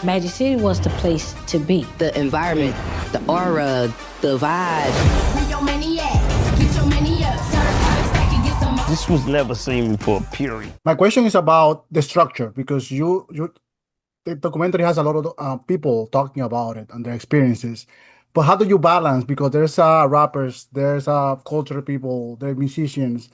Magic City was the place to be. The environment, the aura, the vibe. This was never seen before, period. My question is about the structure, because the documentary has a lot of people talking about it and their experiences. But how do you balance? Because there's rappers, there's cultural people, there are musicians.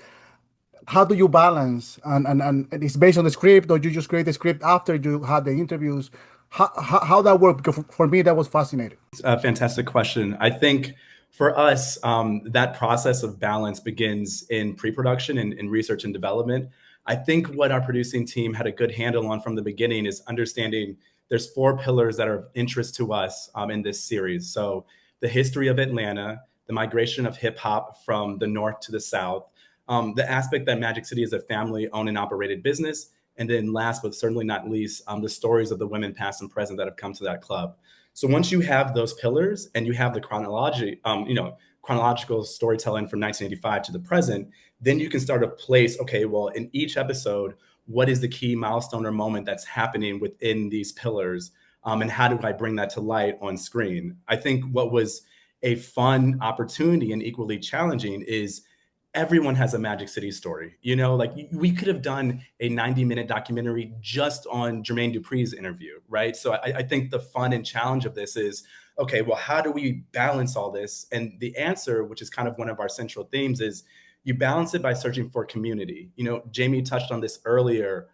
How do you balance? And it's based on the script, or you just create the script after you had the interviews? How that worked? Because for me, that was fascinating. It's a fantastic question. I think for us, that process of balance begins in pre-production and in research and development. I think what our producing team had a good handle on from the beginning is understanding there's 4 pillars that are of interest to us in this series. So the history of Atlanta, the migration of hip hop from the north to the south, the aspect that Magic City is a family-owned and operated business, and then last but certainly not least, the stories of the women past and present that have come to that club. So once you have those pillars and you have the chronological storytelling from 1985 to the present, then you can start to place, okay, well, in each episode, what is the key milestone or moment that's happening within these pillars? And how do I bring that to light on screen? I think what was a fun opportunity and equally challenging is everyone has a Magic City story. Like we could have done a 90-minute documentary just on Jermaine Dupri's interview, right? So I think the fun and challenge of this is, okay, well, how do we balance all this? And the answer, which is kind of one of our central themes, is you balance it by searching for community. Jamie touched on this earlier.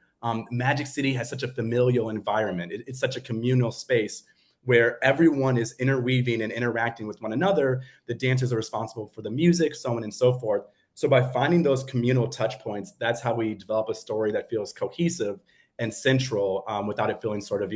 Magic City has such a familial environment. It's such a communal space where everyone is interweaving and interacting with one another. The dancers are responsible for the music, so on and so forth. So by finding those communal touch points, that's how we develop a story that feels cohesive and central without it feeling sort of,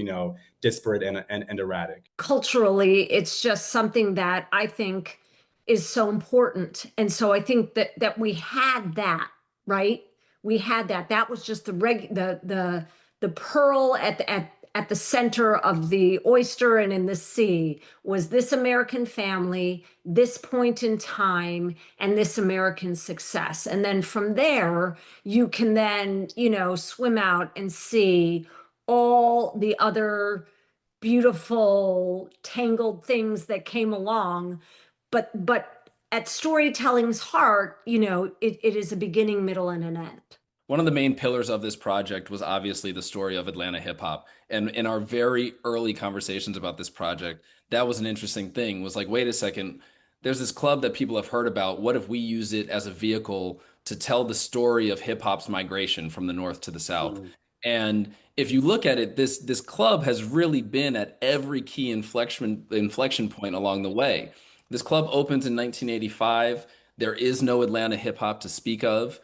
disparate and erratic. Culturally, it's just something that I think is so important. And so I think that we had that, right? We had that. That was just the pearl at the center of the oyster and in the sea was this American family, this point in time, and this American success. And then from there, you can then, swim out and see all the other beautiful, tangled things that came along. But at storytelling's heart, it is a beginning, middle, and an end. One of the main pillars of this project was obviously the story of Atlanta hip hop. And in our very early conversations about this project, that was an interesting thing, was like, wait a second, there's this club that people have heard about. What if we use it as a vehicle to tell the story of hip hop's migration from the north to the south? And if you look at it, this club has really been at every key inflection point along the way. This club opens in 1985. There is no Atlanta hip hop to speak of.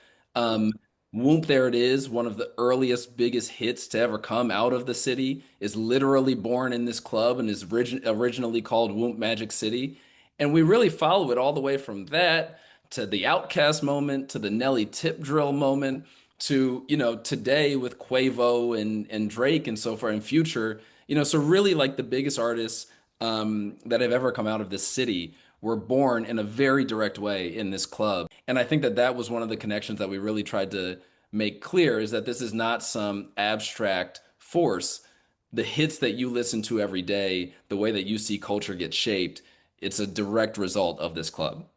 Whoop, There It Is, one of the earliest, biggest hits to ever come out of the city, is literally born in this club and is originally called Whoop Magic City. And we really follow it all the way from that to the Outkast moment, to the Nelly Tip Drill moment, to, today with Quavo and Drake and so far in Future. So really like the biggest artists that have ever come out of this city were born in a very direct way in this club. And I think that was one of the connections that we really tried to make clear, is that this is not some abstract force. The hits that you listen to every day, the way that you see culture get shaped, it's a direct result of this club.